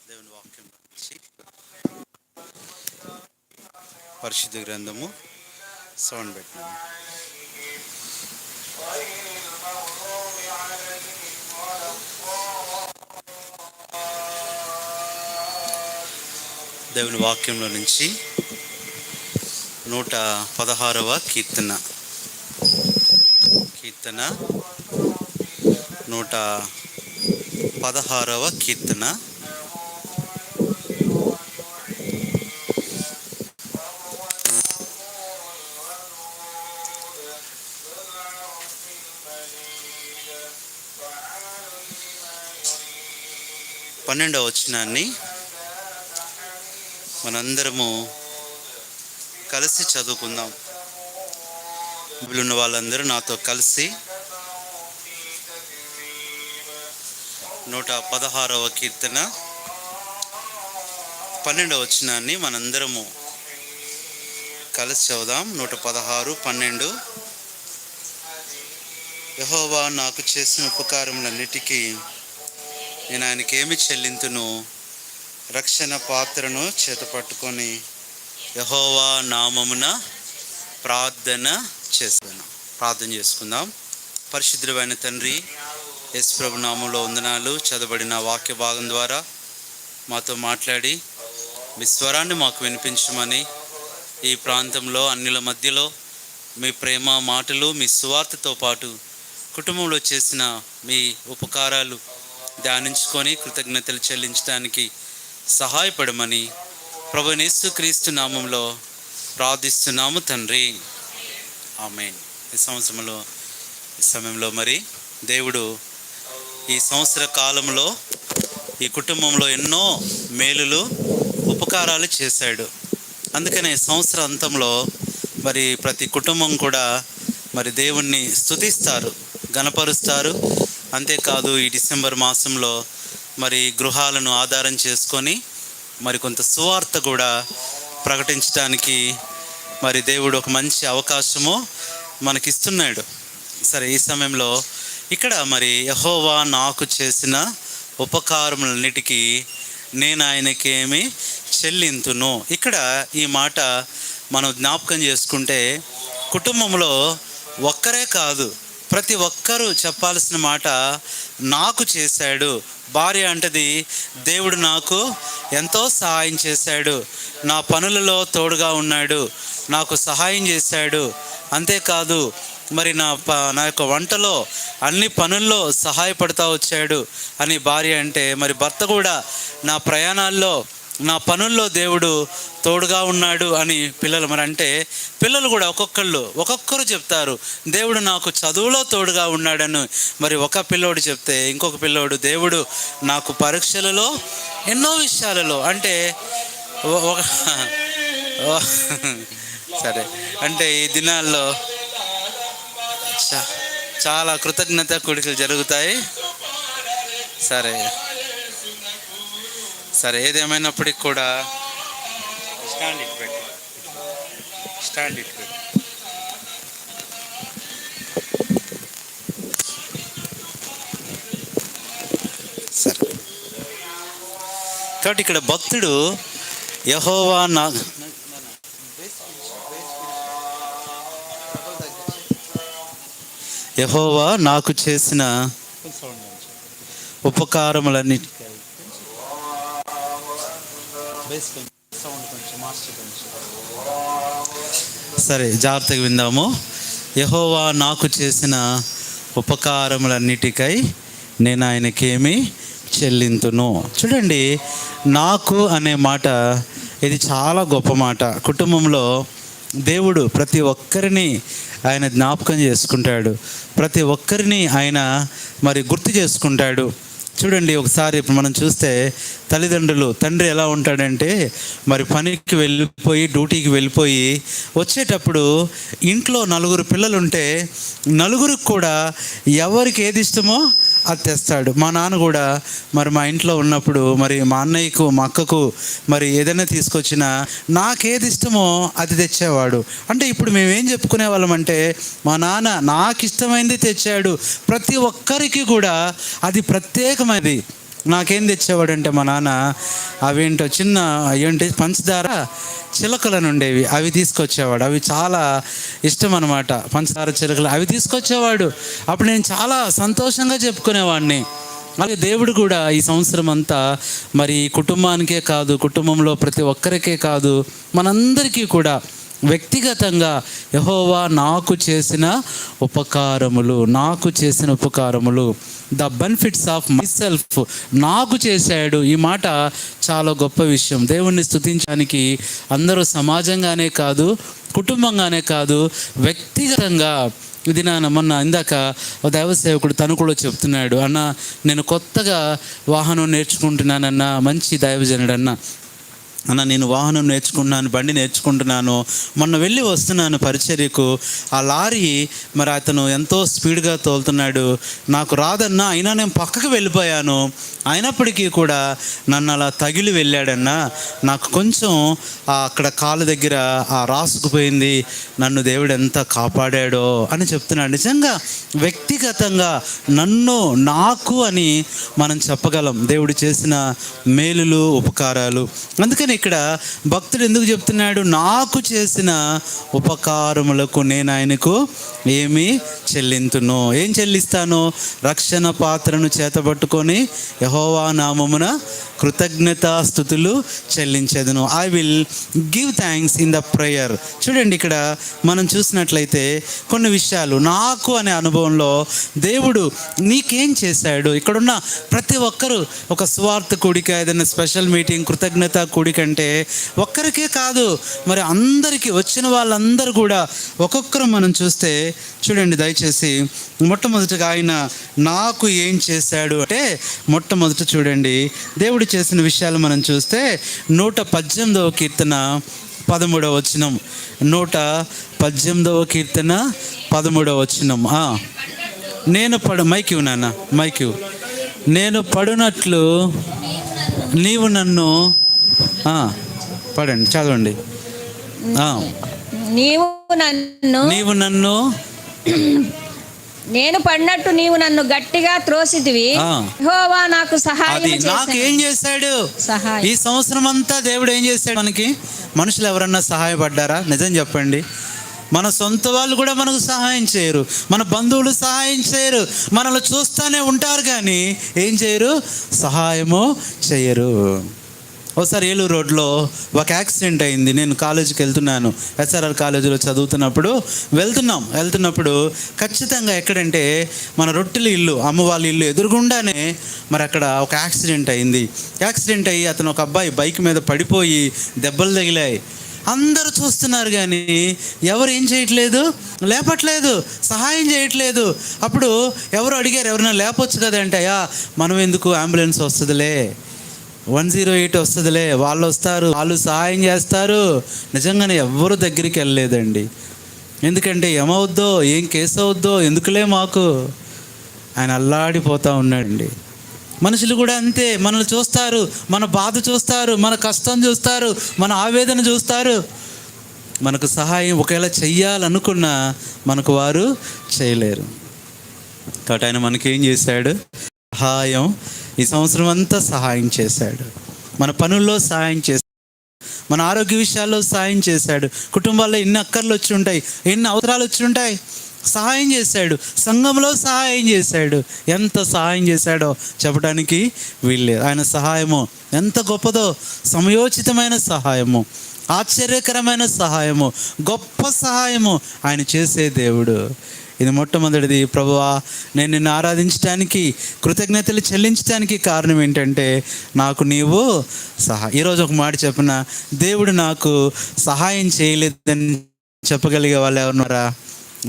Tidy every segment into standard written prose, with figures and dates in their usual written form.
దేవుని వాక్యం నుంచి పరిశుద్ధ గ్రంథము సౌండ్ పెట్టినాము. దేవుని వాక్యంలో నుంచి 116వ కీర్తన 116వ కీర్తన. పన్నెండవ వచనాన్ని మనందరము కలిసి చదువుకుందాం. బైబిల్ ఉన్న వాళ్ళందరూ నాతో కలిసి 116వ కీర్తన 12వ వచనాన్ని మనందరము కలిసి చదువుదాం. 116, 12. యెహోవా నాకు చేసిన ఉపకారములన్నిటికీ నేను ఆయనకి ఏమి చెల్లింతును? రక్షణ పాత్రను చేతపట్టుకొని యెహోవా నామమున ప్రార్థన చేసుకుందాం. పరిశుద్ధుడైన తండ్రి, యేసు ప్రభు నామములో వందనాలు. చదవబడిన వాక్య భాగం ద్వారా మాతో మాట్లాడి మీ స్వరాన్ని మాకు వినిపించమని, ఈ ప్రాంతంలో అన్యుల మధ్యలో మీ ప్రేమ మాటలు, మీ సువార్తతో పాటు కుటుంబంలో చేసిన మీ ఉపకారాలు ధ్యానించుకొని కృతజ్ఞతలు చెల్లించడానికి సహాయపడమని ప్రభువైన యేసుక్రీస్తు నామంలో ప్రార్థిస్తున్నాము తండ్రి, ఆమేన్. ఈ సమయంలో మరి దేవుడు ఈ సంవత్సర కాలంలో ఈ కుటుంబంలో ఎన్నో మేలులు ఉపకారాలు చేశాడు. అందుకనే సంవత్సర అంతంలో మరి ప్రతి కుటుంబం కూడా మరి దేవుణ్ణి స్తుతిస్తారు, గణపరుస్తారు. అంతేకాదు ఈ డిసెంబర్ మాసంలో మరి గృహాలను ఆధారం చేసుకొని మరి కొంత సువార్త కూడా ప్రకటించడానికి మరి దేవుడు ఒక మంచి అవకాశము మనకిస్తున్నాడు. సరే, ఈ సమయంలో ఇక్కడ మరి యెహోవా నాకు చేసిన ఉపకారములన్నిటికీ నేను ఆయనకేమి చెల్లింతును. ఇక్కడ ఈ మాట మనం జ్ఞాపకం చేసుకుంటే కుటుంబంలో ఒక్కరే కాదు, ప్రతి ఒక్కరూ చెప్పాల్సిన మాట నాకు చేశాడు. భార్య అంటది, దేవుడు నాకు ఎంతో సహాయం చేశాడు, నా పనులలో తోడుగా ఉన్నాడు, నాకు సహాయం చేశాడు. అంతేకాదు మరి నా యొక్క వంటలో అన్ని పనుల్లో సహాయపడతా వచ్చాడు అని భార్య అంటే, మరి భర్త కూడా నా ప్రయాణాల్లో నా పనుల్లో దేవుడు తోడుగా ఉన్నాడు అని పిల్లలు మరి అంటే, పిల్లలు కూడా ఒక్కొక్కరు చెప్తారు దేవుడు నాకు చదువులో తోడుగా ఉన్నాడని. మరి ఒక పిల్లోడు చెప్తే ఇంకొక పిల్లోడు దేవుడు నాకు పరీక్షలలో ఎన్నో విషయాలలో అంటే సరే, అంటే ఈ దినాల్లో చాలా కృతజ్ఞత కూడికలు జరుగుతాయి. సరే, ఏదేమైనప్పటికి కూడా స్టాండ్ ఇట్ పెట్టు. సరే, కాబట్టి ఇక్కడ భక్తుడు యెహోవా నాకు చేసిన ఉపకారములన్నిటి సరే జాగ్రత్తగా విందాము. యెహోవా నాకు చేసిన ఉపకారములన్నిటికై నేను ఆయనకేమి చెల్లింతును. చూడండి, నాకు అనే మాట ఇది చాలా గొప్ప మాట. కుటుంబంలో దేవుడు ప్రతి ఒక్కరిని ఆయన జ్ఞాపకం చేసుకుంటాడు, ప్రతి ఒక్కరిని ఆయన మరి గుర్తు చేసుకుంటాడు. చూడండి, ఒకసారి ఇప్పుడు మనం చూస్తే తండ్రి ఎలా ఉంటాడంటే, మరి పనికి వెళ్ళిపోయి డ్యూటీకి వెళ్ళిపోయి వచ్చేటప్పుడు ఇంట్లో 4 పిల్లలు ఉంటే 4రికి కూడా ఎవరికి ఏది ఇష్టమో అది తెస్తాడు. మా నాన్న కూడా మరి మా ఇంట్లో ఉన్నప్పుడు మరి మా అన్నయ్యకు మా అక్కకు మరి ఏదైనా తీసుకొచ్చినా నాకేది ఇష్టమో అది తెచ్చేవాడు. అంటే ఇప్పుడు మేమేం చెప్పుకునే వాళ్ళం అంటే, మా నాన్న నాకు ఇష్టమైంది తెచ్చాడు. ప్రతి ఒక్కరికి కూడా అది ప్రత్యేకమైనది. నాకేం తెచ్చేవాడంటే మా నాన్న అవేంటో చిన్న ఏంటి పంచదార చిలకలను ఉండేవి, అవి తీసుకొచ్చేవాడు. అవి చాలా ఇష్టం అనమాట, పంచదార చిలకలు. అవి తీసుకొచ్చేవాడు. అప్పుడు నేను చాలా సంతోషంగా చెప్పుకునేవాడిని. అలాగే దేవుడు కూడా ఈ సంవత్సరం అంతా మరి కుటుంబానికే కాదు, కుటుంబంలో ప్రతి ఒక్కరికే కాదు, మనందరికీ కూడా వ్యక్తిగతంగా యెహోవా నాకు చేసిన ఉపకారములు the benefits of my self, నాకు చేశాడు. ఈ మాట చాలా గొప్ప విషయం. దేవుణ్ణి స్తుతించడానికి అందరూ సమాజంగానే కాదు, కుటుంబంగానే కాదు, వ్యక్తిగతంగా. ఇది మొన్న ఇందాక దైవ సేవకుడు తను కూడా చెప్తున్నాడు, అన్న నేను కొత్తగా వాహనం నేర్చుకుంటున్నానన్న, మంచి దైవజనుడు అన్న నేను వాహనం నేర్చుకుంటున్నాను, బండి నేర్చుకుంటున్నాను, మొన్న వెళ్ళి వస్తున్నాను పరిచర్యకు, ఆ లారీ మరి అతను ఎంతో స్పీడ్గా తోలుతున్నాడు, నాకు రాదన్నా, అయినా నేను పక్కకు వెళ్ళిపోయాను, అయినప్పటికీ కూడా నన్ను అలా తగిలి వెళ్ళాడన్నా, నాకు కొంచెం అక్కడ కాలు దగ్గర రాసుకుపోయింది, నన్ను దేవుడు ఎంత కాపాడాడో అని చెప్తున్నాడు. నిజంగా వ్యక్తిగతంగా నాకు అని మనం చెప్పగలం దేవుడు చేసిన మేలులు, ఉపకారాలు. అందుకని ఇక్కడ భక్తుడు ఎందుకు చెప్తున్నాడు, నాకు చేసిన ఉపకారములకు నేను ఆయనకు ఏమి చెల్లింతును, ఏం చెల్లిస్తాను? రక్షణ పాత్రను చేతబట్టుకొని యెహోవా నామమున కృతజ్ఞతాస్తుతులు చెల్లించేదను. I will give thanks in the prayer. చూడండి, ఇక్కడ మనం చూసినట్లయితే కొన్ని విషయాలు నాకు అనే అనుభవంలో దేవుడు నీకేం చేశాడు. ఇక్కడున్న ప్రతి ఒక్కరూ ఒక స్వార్థ కూడిక, ఏదైనా స్పెషల్ మీటింగ్, కృతజ్ఞత కూడిక అంటే ఒక్కరికే కాదు, మరి అందరికీ, వచ్చిన వాళ్ళందరూ కూడా ఒక్కొక్కరు మనం చూస్తే చూడండి దయచేసి. మొట్టమొదటిగా ఆయన నాకు ఏం చేశాడు అంటే, మొట్టమొదట చూడండి దేవుడు చేసిన విషయాలు మనం చూస్తే 118వ కీర్తన 13వ వచనం. 118వ కీర్తన 13వ వచనం. నేను మైక్యూ నాన్న మైక్యూ నేను పడునట్లు నీవు నన్ను పడండి, చదవండి. నీవు నన్ను నేను పడినట్టు నీవు నన్ను గట్టిగా త్రోసితివి, యెహోవా నాకు సహాయం. నాకు ఏం చేశాడు ఈ సంవత్సరం అంతా? దేవుడు ఏం చేశాడు మనకి? మనుషులు ఎవరన్నా సహాయపడ్డారా? నిజం చెప్పండి. మన సొంత వాళ్ళు కూడా మనకు సహాయం చేయరు, మన బంధువులు సహాయం చేయరు, మనల్ని చూస్తూనే ఉంటారు కానీ ఏం చేయరు, సహాయము చేయరు. ఒకసారి ఏలూరు రోడ్లో ఒక యాక్సిడెంట్ అయింది. నేను కాలేజీకి వెళ్తున్నాను, ఎస్ఆర్ఆర్ కాలేజీలో చదువుతున్నప్పుడు వెళ్తున్నప్పుడు ఖచ్చితంగా ఎక్కడంటే మన రొట్టెల ఇల్లు, అమ్మ వాళ్ళ ఇల్లు ఎదురుగుండానే మరి అక్కడ ఒక యాక్సిడెంట్ అయ్యి అతను ఒక అబ్బాయి బైక్ మీద పడిపోయి దెబ్బలు తగిలాయి. అందరూ చూస్తున్నారు కానీ ఎవరు ఏం చేయట్లేదు, లేపట్లేదు, సహాయం చేయట్లేదు. అప్పుడు ఎవరు అడిగారు, ఎవరైనా లేపొచ్చు కదంటే, మనం ఎందుకు, అంబులెన్స్ వస్తుందిలే, 108 వస్తుందిలే, వాళ్ళు వస్తారు, వాళ్ళు సహాయం చేస్తారు. నిజంగానే ఎవ్వరు దగ్గరికి వెళ్ళలేదండి. ఎందుకంటే ఏమవుద్దో, ఏం కేసు అవుద్దో, ఎందుకులే మాకు. ఆయన అల్లాడిపోతూ ఉన్నాడండి. మనుషులు కూడా అంతే, మనల్ని చూస్తారు, మన బాధ చూస్తారు, మన కష్టం చూస్తారు, మన ఆవేదన చూస్తారు. మనకు సహాయం ఒకవేళ చెయ్యాలనుకున్నా మనకు వారు చేయలేరు. కాబట్టి ఆయన మనకేం చేశాడు? సహాయం ఈ సంవత్సరం అంతా సహాయం చేశాడు. మన పనుల్లో సహాయం చేశాడు, మన ఆరోగ్య విషయాల్లో సహాయం చేశాడు, కుటుంబాల్లో ఎన్ని అక్కర్లు వచ్చి ఉంటాయి, ఎన్ని అవసరాలు వచ్చి ఉంటాయి, సహాయం చేశాడు. సంఘంలో సహాయం చేశాడు. ఎంత సహాయం చేశాడో చెప్పడానికి వీల్లేదు. ఆయన సహాయము ఎంత గొప్పదో, సమయోచితమైన సహాయము, ఆశ్చర్యకరమైన సహాయము, గొప్ప సహాయము ఆయన చేసే దేవుడు. ఇది మొట్టమొదటిది. ప్రభువా, నేను నిన్ను ఆరాధించడానికి, కృతజ్ఞతలు చెల్లించడానికి కారణం ఏంటంటే నాకు నీవు ఈరోజు ఒక మాట చెప్పిన, దేవుడు నాకు సహాయం చేయలేదని చెప్పగలిగే వాళ్ళు ఎవరున్నారా?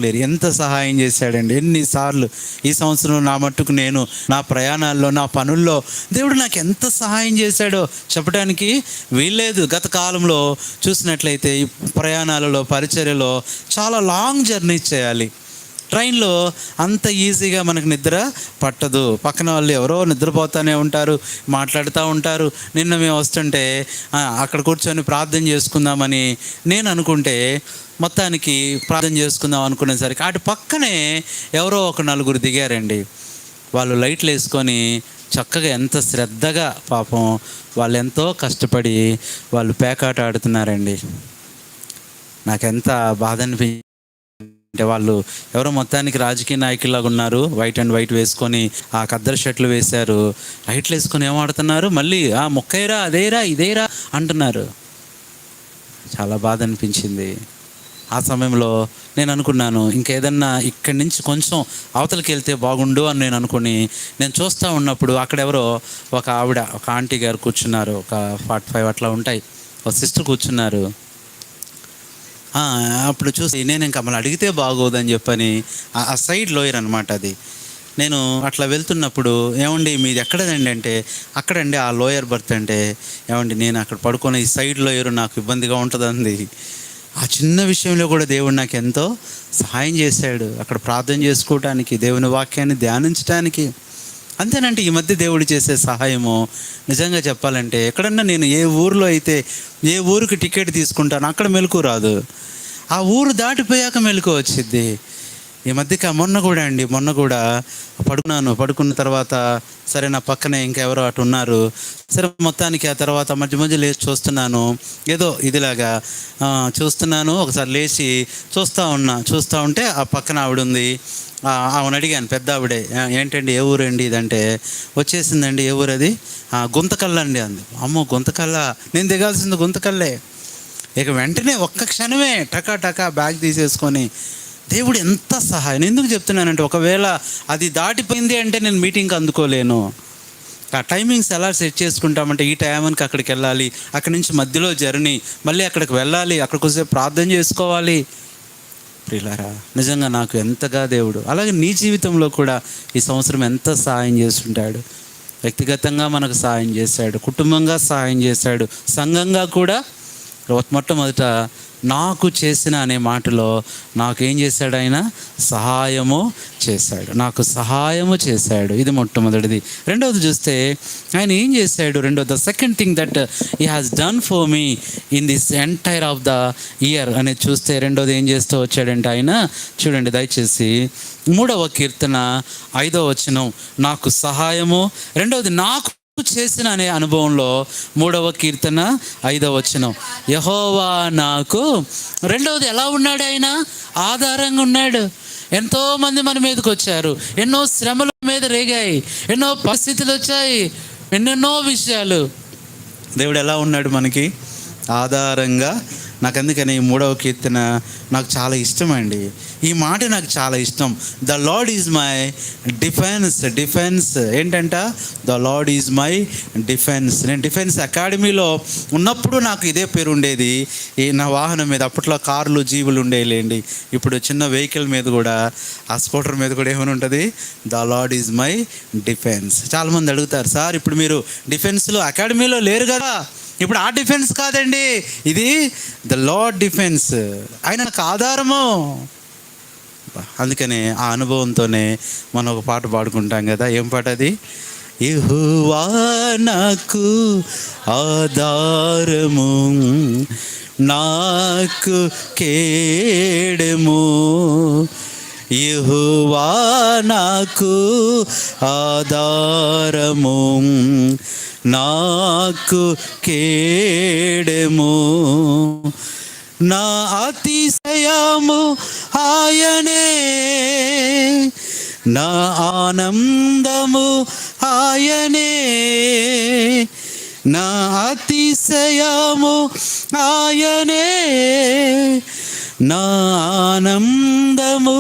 లేరు. ఎంత సహాయం చేశాడండి, ఎన్నిసార్లు. ఈ సంవత్సరం నా మట్టుకు నేను నా ప్రయాణాల్లో, నా పనుల్లో దేవుడు నాకు ఎంత సహాయం చేశాడో చెప్పడానికి వీల్లేదు. గత కాలంలో చూసినట్లయితే ఈ ప్రయాణాలలో, పరిచర్యలో చాలా లాంగ్ జర్నీ చేయాలి. ట్రైన్లో అంత ఈజీగా మనకు నిద్ర పట్టదు. పక్కన వాళ్ళు ఎవరో నిద్రపోతూనే ఉంటారు, మాట్లాడుతూ ఉంటారు. నిన్న మేము వస్తుంటే అక్కడ కూర్చొని ప్రార్థన చేసుకుందామని నేను అనుకుంటే, మొత్తానికి ప్రార్థన చేసుకుందాం అనుకునేసరికి అటు పక్కనే ఎవరో ఒక నలుగురు దిగారండి. వాళ్ళు లైట్లు వేసుకొని చక్కగా ఎంత శ్రద్ధగా పాపం వాళ్ళు ఎంతో కష్టపడి వాళ్ళు పేకాట ఆడుతున్నారండి. నాకెంత బాధ అంటే వాళ్ళు ఎవరో మొత్తానికి రాజకీయ నాయకులాగా ఉన్నారు, వైట్ అండ్ వైట్ వేసుకొని ఆ ఖద్దరు షర్ట్లు వేశారు, లైట్లు వేసుకొని ఏమాడుతున్నారు, మళ్ళీ మొక్కైరా అదేరా ఇదేరా అంటున్నారు. చాలా బాధ అనిపించింది. ఆ సమయంలో నేను అనుకున్నాను, ఇంకేదన్నా ఇక్కడి నుంచి కొంచెం అవతలకి వెళ్తే బాగుండు అని నేను అనుకుని నేను చూస్తూ ఉన్నప్పుడు అక్కడెవరో ఒక ఆవిడ, ఒక ఆంటీ గారు కూర్చున్నారు. ఒక 45 అట్లా ఉంటాయి, ఒక సిస్టర్ కూర్చున్నారు. అప్పుడు చూసి నేను ఇంకా మళ్ళీ అడిగితే బాగోదని చెప్పని ఆ సైడ్ లోయర్ అనమాట అది. నేను అట్లా వెళ్తున్నప్పుడు, ఏమండి మీది ఎక్కడదండి అంటే, అక్కడండి ఆ లోయర్ బర్త్ అంటే, ఏమండి నేను అక్కడ పడుకున్న ఈ సైడ్ లోయర్ నాకు ఇబ్బందిగా ఉంటుందండి. ఆ చిన్న విషయంలో కూడా దేవుడు నాకు ఎంతో సహాయం చేశాడు, అక్కడ ప్రార్థన చేసుకోవటానికి, దేవుని వాక్యాన్ని ధ్యానించడానికి. అంతేనంటే ఈ మధ్య దేవుడు చేసే సహాయము నిజంగా చెప్పాలంటే, ఎక్కడన్నా నేను ఏ ఊరిలో అయితే ఏ ఊరికి టికెట్ తీసుకుంటానో అక్కడ మెలకు రాదు, ఆ ఊరు దాటిపోయాక మెలకు వచ్చిద్ది. ఈ మధ్యకి మొన్న కూడా పడుకున్న తర్వాత సరే నా పక్కనే ఇంకెవరో అటు ఉన్నారు. సరే మొత్తానికి ఆ తర్వాత మధ్య లేచి చూస్తున్నాను, ఏదో ఇదిలాగా చూస్తున్నాను. ఒకసారి లేచి చూస్తూ ఉంటే ఆ పక్కన ఆవిడ ఉంది. ఆమెను అడిగాను, పెద్ద ఆవిడే, ఏంటండి ఏ ఊరండి ఇదంటే, వచ్చేసిందండి. ఏ ఊరు అది? గుంతకల్ల అండి అంది. అమ్మో గుంతకల్ల, నేను దిగాల్సింది గుంతకల్లే. ఇక వెంటనే ఒక్క క్షణమే టకా బ్యాగ్ తీసేసుకొని, దేవుడు ఎంత సహాయం. ఎందుకు చెప్తున్నానంటే, ఒకవేళ అది దాటిపోయింది అంటే నేను మీటింగ్కి అందుకోలేను. ఆ టైమింగ్స్ ఎలా సెట్ చేసుకుంటామంటే, ఈ టైంకి అక్కడికి వెళ్ళాలి, అక్కడి నుంచి మధ్యలో జర్నీ, మళ్ళీ అక్కడికి వెళ్ళాలి, అక్కడికి వస్తే ప్రార్థన చేసుకోవాలి. ప్రియులారా, నిజంగా నాకు ఎంతగా దేవుడు, అలాగే నీ జీవితంలో కూడా ఈ సంవత్సరం ఎంత సహాయం చేస్తుంటాడు. వ్యక్తిగతంగా మనకు సహాయం చేశాడు, కుటుంబంగా సహాయం చేశాడు, సంఘంగా కూడా. మొట్టమొదట నాకు చేసిన అనే మాటలో నాకేం చేశాడు? ఆయన సహాయము చేశాడు, నాకు సహాయము చేశాడు. ఇది మొట్టమొదటిది. రెండవది చూస్తే ఆయన ఏం చేశాడు? The second thing that he has done for me in this entire of the year అనేది చూస్తే, రెండోది ఏం చేస్తూ వచ్చాడంటే ఆయన, చూడండి దయచేసి 3వ కీర్తన 5వ వచనం, నాకు సహాయము. రెండవది నాకు చేసిన అనే అనుభవంలో 3వ కీర్తన 5వ వచనం, యెహోవా నాకు. రెండవది ఎలా ఉన్నాడు? ఆయన ఆధారంగా ఉన్నాడు. ఎంతోమంది మన మీదకి వచ్చారు, ఎన్నో శ్రమల మీద రేగాయి, ఎన్నో పరిస్థితులు వచ్చాయి, ఎన్నెన్నో విషయాలు. దేవుడు ఎలా ఉన్నాడు? మనకి ఆధారంగా. నాకు అందుకని 3వ కీర్తన నాకు చాలా ఇష్టం అండి. ఈ మాట నాకు చాలా ఇష్టం. The Lord is my defence. ఏంటంట? The Lord is my defence. నేను డిఫెన్స్ అకాడమీలో ఉన్నప్పుడు నాకు ఇదే పేరు ఉండేది. ఈ నా వాహనం మీద అప్పట్లో కార్లు జీవులు ఉండేలేండి. ఇప్పుడు చిన్న వెహికల్ మీద కూడా, ఆ స్కూటర్ మీద కూడా ఏమైనా ఉంటుంది? The Lord is my defence. చాలామంది అడుగుతారు, సార్ ఇప్పుడు మీరు డిఫెన్స్లో అకాడమీలో లేరు కదా, ఇప్పుడు ఆ డిఫెన్స్ కాదండి, ఇది ద లార్డ్ డిఫెన్స్. ఆయన నాకు ఆధారము. అందుకనే ఆ అనుభవంతోనే మనం ఒక పాట పాడుకుంటాం కదా. ఏం పాట అది? యెహోవా నాకు ఆధారము, నాకు కేడము. యెహోవా నాకు ఆధారము, నాకు కేడము. నా అతిశయము ఆయనే, నా ఆనందము ఆయనే. నా అతిశయము ఆయనే, నా ఆనందము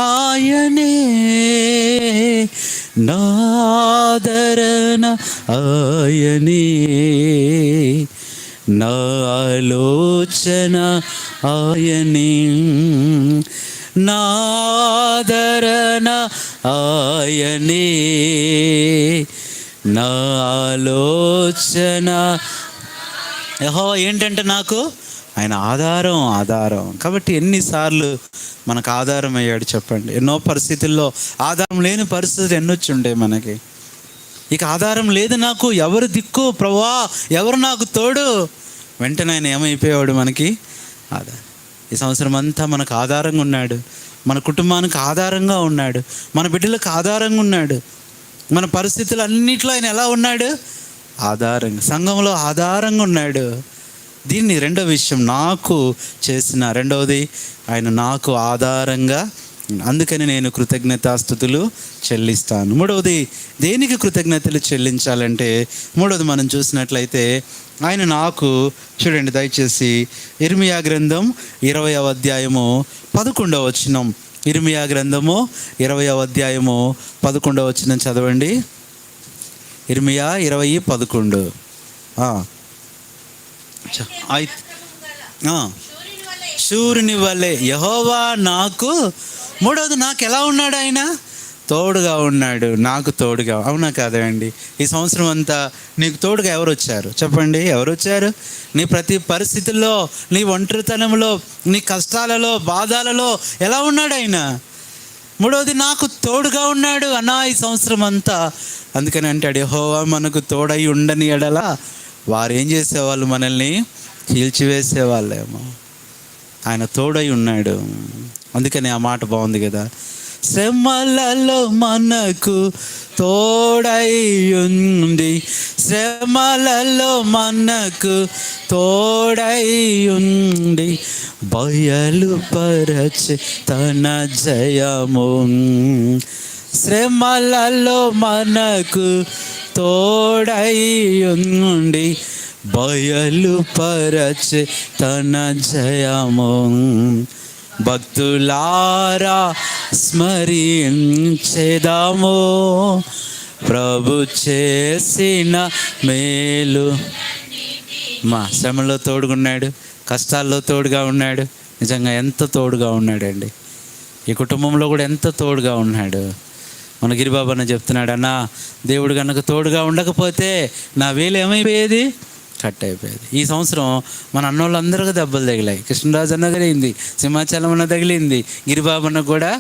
ఆయనే. నా ఆదరణ ఆయనే, నా ఆలోచన ఆయనే. నా ఆదరణ ఆయనే, నా ఆలోచన. ఏంటంటే నాకు ఆయన ఆధారం. కాబట్టి ఎన్నిసార్లు మనకు ఆధారం అయ్యాడు చెప్పండి. ఎన్నో పరిస్థితుల్లో ఆధారం లేని పరిస్థితులు ఎన్నొచ్చి ఉంటాయి మనకి. ఇక ఆధారం లేదు, నాకు ఎవరు దిక్కు ప్రభువా, ఎవరు నాకు తోడు. వెంటనే ఆయన ఏమైపోయాడు? మనకి ఆధారం. ఈ సంవత్సరం అంతా మనకు ఆధారంగా ఉన్నాడు, మన కుటుంబానికి ఆధారంగా ఉన్నాడు, మన బిడ్డలకు ఆధారంగా ఉన్నాడు. మన పరిస్థితులు అన్నిట్లో ఆయన ఎలా ఉన్నాడు? ఆధారంగా, సంఘంలో ఆధారంగా ఉన్నాడు. దీన్ని రెండో విషయం, నాకు చేసిన రెండవది, ఆయన నాకు ఆధారంగా, అందుకని నేను కృతజ్ఞతాస్తుతులు చెల్లిస్తాను. మూడవది, దేనికి కృతజ్ఞతలు చెల్లించాలంటే, మూడవది మనం చూసినట్లయితే ఆయన నాకు, చూడండి దయచేసి ఇర్మియా గ్రంథం 20వ అధ్యాయము 11వ వచనం, ఇర్మియా గ్రంథము 20వ అధ్యాయము 11వ వచనం చదవండి. ఇర్మియా 20:11. శూరుని వలె యెహోవా నాకు, మూడవది నాకు ఎలా ఉన్నాడు? ఆయన తోడుగా ఉన్నాడు, నాకు తోడుగా. అవునా కాదా అండి? ఈ సంవత్సరం అంతా నీకు తోడుగా ఎవరు వచ్చారు చెప్పండి? ఎవరు వచ్చారు? నీ ప్రతి పరిస్థితుల్లో, నీ ఒంటరితనంలో, నీ కష్టాలలో, బాధలలో ఎలా ఉన్నాడు ఆయన? మూడవది, నాకు తోడుగా ఉన్నాడు అన్నా ఈ సంవత్సరం అంతా. అందుకని అంటాడు, యెహోవా మనకు తోడై ఉండని ఎడల వారు ఏం చేసేవాళ్ళు? మనల్ని చీల్చివేసేవాళ్ళేమో. ఆయన తోడై ఉన్నాడు. అందుకని ఆ మాట బాగుంది కదా, శ్రమలలో మనకు తోడై ఉండి, శ్రమలలో మనకు తోడై ఉండి, బయలుపరచే తన జయము. శ్రమలలో మనకు తోడై ఉండి, బయలుపరచే తన జయము. భక్తులారా స్మరించెదము ప్రభు చేసిన మేలు. మా శ్రమలో తోడుగున్నాడు, కష్టాల్లో తోడుగా ఉన్నాడు. నిజంగా ఎంత తోడుగా ఉన్నాడండి. ఈ కుటుంబంలో కూడా ఎంత తోడుగా ఉన్నాడు. మన గిరిబాబు అన్న చెప్తున్నాడు, అన్న దేవుడు కనుక తోడుగా ఉండకపోతే నా వేలు ఏమైపోయేది? కట్ అయిపోయేది. ఈ సంవత్సరం మన అన్నోళ్ళందరికీ దెబ్బలు తగిలాయి. కృష్ణరాజు అన్న తగిలింది, సింహాచలం అన్న తగిలింది, గిరిబాబు అన్న కూడా.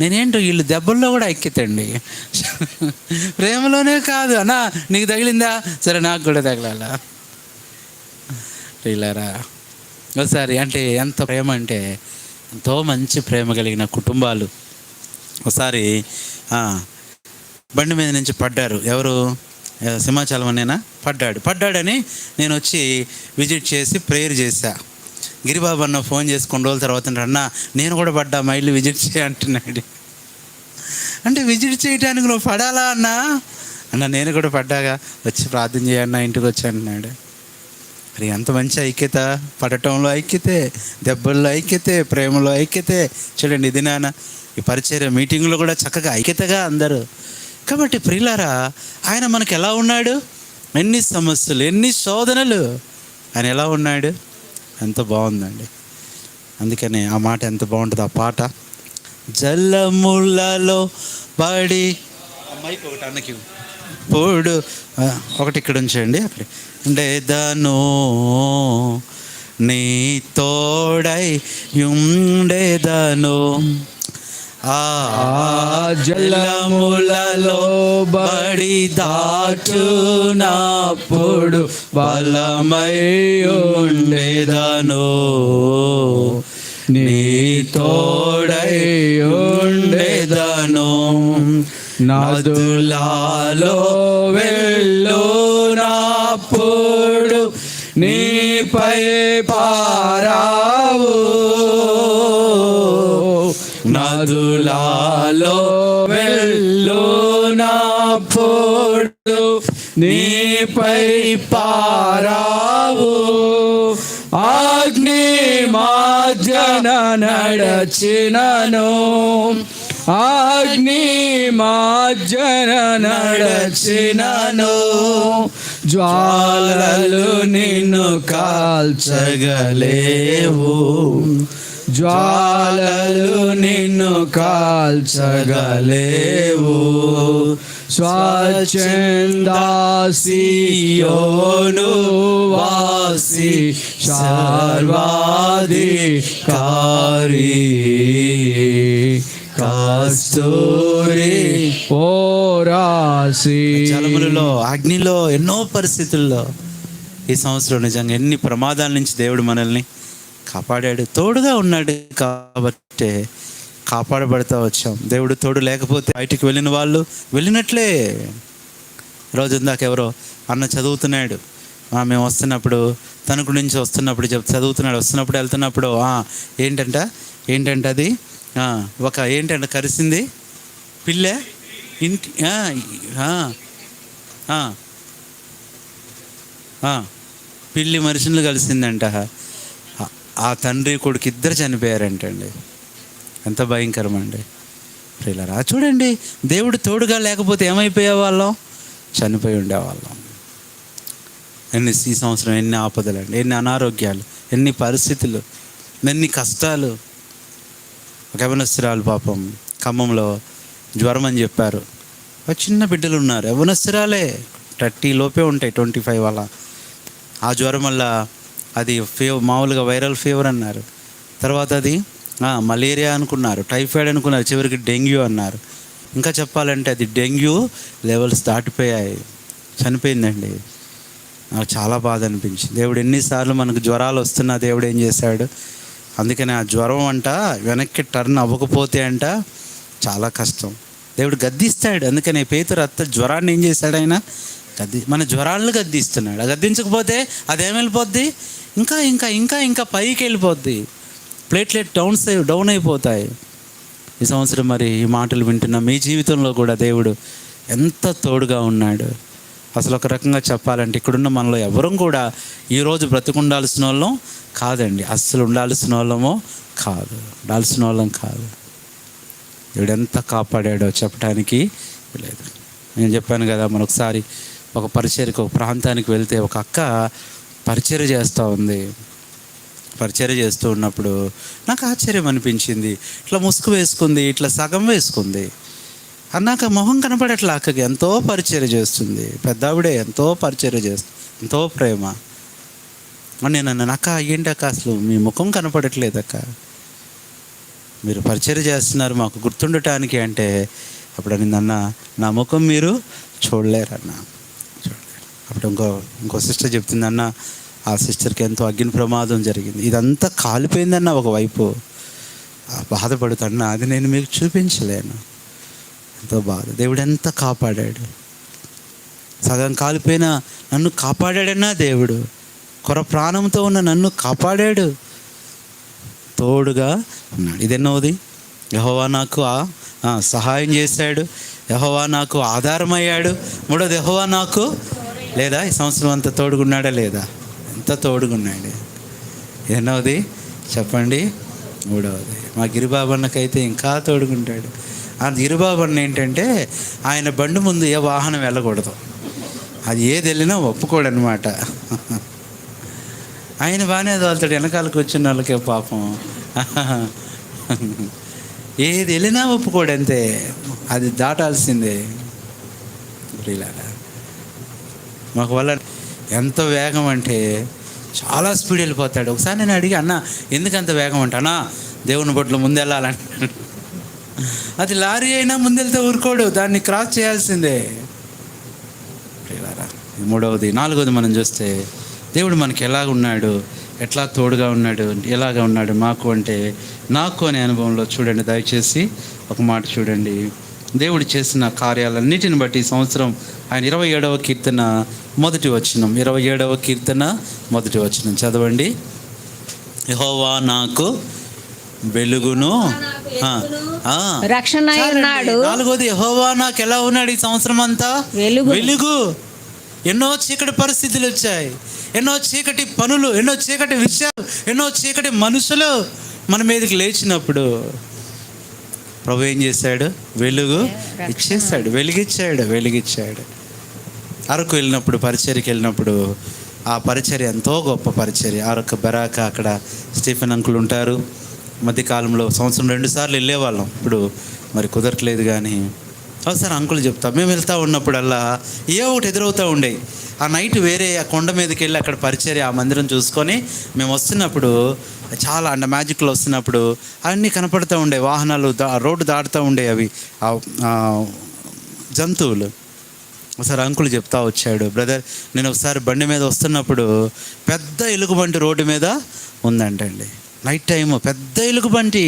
నేనేంటో వీళ్ళు దెబ్బల్లో కూడా ఐక్యతండి. ప్రేమలోనే కాదు, అన్నా నీకు తగిలిందా, సరే నాకు కూడా తగలాలా వీళ్ళారా ఒకసారి. అంటే ఎంత ప్రేమ అంటే, ఎంతో మంచి ప్రేమ కలిగిన కుటుంబాలు. ఒకసారి బండి మీద నుంచి పడ్డారు. ఎవరు? సింహాచలం అనేనా? పడ్డాడని నేను వచ్చి విజిట్ చేసి ప్రేయర్ చేశా. గిరిబాబు అన్న ఫోన్ చేసి కొన్ని రోజుల తర్వాత, అన్న నేను కూడా పడ్డా, మా ఇల్లు విజిట్ చేయ అంటున్నాడు. అంటే విజిట్ చేయడానికి నువ్వు పడాలా అన్నా? అన్న నేను కూడా పడ్డాగా, వచ్చి ప్రార్థన చేయన్నా, ఇంటికి వచ్చి అంటున్నాడు. మరి ఎంత మంచి ఐక్యత! పడటంలో ఐక్యతే, దెబ్బల్లో ఐక్యతే, ప్రేమలో ఐక్యతే. చూడండి, ఇది నాన్న ఈ పరిచర్య మీటింగ్లో కూడా చక్కగా ఐక్యతగా అందరూ. కాబట్టి ప్రియులారా, ఆయన మనకు ఎలా ఉన్నాడు? ఎన్ని సమస్యలు, ఎన్ని శోధనలు, ఆయన ఎలా ఉన్నాడు? ఎంత బాగుందండి. అందుకనే ఆ మాట ఎంత బాగుంటుంది. ఆ పాట, జలములలో పడి, అమ్మాయికి ఒకటి అన్నకి పోడు, ఒకటి ఇక్కడ ఉంచండి, అక్కడ ఉండేదను నీ తోడై ఉండేదను, ఆ జలములలో బడి దాటునప్పుడు బలమై ఉండేదను, నీ తోడై ఉండేదను, నదులలో వెళ్ళునప్పుడు నీపై పారావు, నదులలో వెళ్ళునప్పుడు నీపై పారావు, అగ్ని మధ్యన నడచినను, అగ్ని మధ్యన నడచినను, జ్వాలలు నిన్ను కాల్చగలేవు, జ్వాలలు నిన్ను కాల్చగలేవు, స్వచ్ఛందాసియోను వాసి సర్వాధికారి కస్తూరి ఓరాసి. జలములలో, అగ్నిలో, ఎన్నో పరిస్థితుల్లో ఈ సంవత్సరం నిజంగా ఎన్ని ప్రమాదాల నుంచి దేవుడు మనల్ని కాపాడాడు. తోడుగా ఉన్నాడు కాబట్టే కాపాడబడతా వచ్చాం. దేవుడు తోడు లేకపోతే బయటికి వెళ్ళిన వాళ్ళు వెళ్ళినట్లే. రోజు ఇందాక ఎవరో అన్న చదువుతున్నాడు, మేము వస్తున్నప్పుడు తణుకు నుంచి వస్తున్నప్పుడు చదువుతున్నాడు, వస్తున్నప్పుడు వెళ్తున్నప్పుడు ఏంటంట అది ఒక ఏంటంట కరిసింది పిల్ల ఇంటి పిల్లి మనుషులు కలిసిందంట. ఆ తండ్రి కొడుకు ఇద్దరు చనిపోయారంటండి. ఎంత భయంకరమండి ప్రియులారా. చూడండి, దేవుడు తోడుగా లేకపోతే ఏమైపోయే వాళ్ళం? చనిపోయి ఉండేవాళ్ళం. ఈ సంవత్సరం ఎన్ని ఆపదలండి, ఎన్ని అనారోగ్యాలు, ఎన్ని పరిస్థితులు, ఎన్ని కష్టాలు. ఒక యవనస్తురాలు పాపం ఖమ్మంలో జ్వరం అని చెప్పారు. ఒక చిన్న బిడ్డలు ఉన్నారు, యవనస్తురాలే, 30 లోపే ఉంటాయి, 25 అలా. ఆ జ్వరం వల్ల అది మామూలుగా వైరల్ ఫీవర్ అన్నారు. తర్వాత అది మలేరియా అనుకున్నారు, టైఫాయిడ్ అనుకున్నారు, చివరికి డెంగ్యూ అన్నారు. ఇంకా చెప్పాలంటే అది డెంగ్యూ లెవెల్స్ దాటిపోయాయి, చనిపోయిందండి. నాకు చాలా బాధ అనిపించింది. దేవుడు ఎన్నిసార్లు మనకు జ్వరాలు వస్తున్నా దేవుడు ఏం చేశాడు? అందుకని ఆ జ్వరం అంట వెనక్కి టర్న్ అవ్వకపోతే అంట చాలా కష్టం. దేవుడు గద్దిస్తాడు. అందుకని పేతురు అత్త జ్వరాన్ని ఏం చేశాడు? ఆయన మన జ్వరాలను గద్దిస్తున్నాడు. గద్దించకపోతే అదేం వెళ్ళిపోద్ది? ఇంకా ఇంకా ఇంకా ఇంకా పైకి వెళ్ళిపోద్ది. ప్లేట్లెట్ డౌన్ అయిపోతాయి. ఈ సంవత్సరం మరి ఈ మాటలు వింటున్న మీ జీవితంలో కూడా దేవుడు ఎంత తోడుగా ఉన్నాడు. అసలు ఒక రకంగా చెప్పాలంటే ఇక్కడున్న మనలో ఎవరం కూడా ఈరోజు బ్రతికుండాల్సిన వాళ్ళం కాదండి. అస్సలు ఉండాల్సిన వాళ్ళం కాదు. దేవుడు ఎంత కాపాడాడో చెప్పడానికి లేదు. నేను చెప్పాను కదా, మన ఒకసారి ఒక పరిచర్యకు ఒక ప్రాంతానికి వెళ్తే ఒక అక్క పరిచర్య చేస్తూ ఉంది. పరిచర్య చేస్తూ ఉన్నప్పుడు నాకు ఆశ్చర్యం అనిపించింది. ఇట్లా ముసుగు వేసుకుంది, ఇట్లా సగం వేసుకుంది. అన్నాక మొహం కనపడట్లా. అక్కకి ఎంతో పరిచర్య చేస్తుంది, పెద్దావిడే ఎంతో పరిచర్య చేస్తుంది, ఎంతో ప్రేమ. నేను అన్నాను, అక్క ఏంటక్క అసలు మీ ముఖం కనపడట్లేదు అక్క, మీరు పరిచర్య చేస్తున్నారు మాకు గుర్తుండటానికి అంటే. అప్పుడు అన్న, నా ముఖం మీరు చూడలేరు. అప్పుడు ఇంకో సిస్టర్ చెప్తుంది, అన్న ఆ సిస్టర్కి ఎంతో అగ్ని ప్రమాదం జరిగింది, ఇదంతా కాలిపోయిందన్న ఒకవైపు. బాధపడుతున్నా, అది నేను మీకు చూపించలేను, ఎంతో బాధ. దేవుడు ఎంత కాపాడాడు. సగం కాలిపోయిన నన్ను కాపాడాడన్నా దేవుడు. కొర ప్రాణంతో ఉన్న నన్ను కాపాడాడు, తోడుగా ఉన్నాడు. ఇదెన్నోది? యెహోవా నాకు సహాయం చేశాడు, యెహోవా నాకు ఆధారమయ్యాడు. మూడోది, యెహోవా నాకు లేదా ఈ సంవత్సరం అంతా తోడుగున్నాడా లేదా? ఎంత తోడుగున్నాడు. ఎన్నోది చెప్పండి? మూడవది. మా గిరిబాబన్నకైతే ఇంకా తోడుగుంటాడు. ఆ గిరిబాబన్న ఏంటంటే ఆయన బండి ముందు ఏ వాహనం వెళ్ళకూడదు, అది ఏది వెళ్ళినా ఒప్పుకోడనమాట. ఆయన బాగానే తోలుతాడు, వెనకాలకు వచ్చిన వాళ్ళకే పాపం ఏది వెళ్ళినా ఒప్పుకోడంతే, అది దాటాల్సిందే. ఇలాగా మాకు వల్ల ఎంత వేగం అంటే చాలా స్పీడ్ వెళ్ళిపోతాడు. ఒకసారి నేను అడిగి, అన్న ఎందుకు అంత వేగం అంటే, అన్నా దేవుని బొట్లు ముందెళ్ళాలంటాడు. అది లారీ అయినా ముందెళ్తే ఊరుకోడు, దాన్ని క్రాస్ చేయాల్సిందే. మూడవది. నాలుగవది మనం చూస్తే దేవుడు మనకి ఎలాగున్నాడు, ఎట్లా తోడుగా ఉన్నాడు, ఎలాగ ఉన్నాడు మాకు అంటే, నాకు అనే అనుభవంలో చూడండి, దయచేసి ఒక మాట చూడండి. దేవుడు చేసిన కార్యాలన్నిటిని బట్టి ఈ సంవత్సరం ఆయన 27వ కీర్తన 1వ వచనం, 27వ కీర్తన 1వ వచనం చదవండి. యెహోవా నాకు వెలుగును రక్షణ ఉన్నాడు. నాలుగోది, యెహోవా నాకు ఎలా ఉన్నాడు ఈ సంవత్సరం అంతా? వెలుగు. ఎన్నో చీకటి పరిస్థితులు వచ్చాయి, ఎన్నో చీకటి పనులు, ఎన్నో చీకటి విషయాలు, ఎన్నో చీకటి మనుషులు మన మీదకి లేచినప్పుడు ప్రభు ఏం చేశాడు? వెలుగు ఇచ్చేసాడు, వెలిగిచ్చాడు. అరకు వెళ్ళినప్పుడు, పరిచర్యకి వెళ్ళినప్పుడు, ఆ పరిచర్య ఎంతో గొప్ప పరిచర్య. అరకు బరాక, అక్కడ స్టీఫెన్ అంకుల్ ఉంటారు. మధ్యకాలంలో సంవత్సరం 2 సార్లు వెళ్ళేవాళ్ళం, ఇప్పుడు మరి కుదరట్లేదు. కానీ ఒకసారి అంకుల్ చెప్తాం, మేము వెళ్తూ ఉన్నప్పుడల్లా ఏ ఒకటి ఎదురవుతూ ఉండేవి. ఆ నైట్ వేరే ఆ కొండ మీదకి వెళ్ళి అక్కడ పరిచర్య, ఆ మందిరం చూసుకొని మేము వస్తున్నప్పుడు చాలా అంటే మ్యాజిక్లో వస్తున్నప్పుడు అన్నీ కనపడుతూ ఉండే, వాహనాలు రోడ్డు దాటుతూ ఉండే, అవి జంతువులు. ఒకసారి అంకుల్ చెప్తా వచ్చాడు, బ్రదర్ నేను ఒకసారి బండి మీద వస్తున్నప్పుడు పెద్ద ఎలుగుబంటి రోడ్డు మీద ఉందంటండి. నైట్ టైము పెద్ద ఎలుగుబంటి.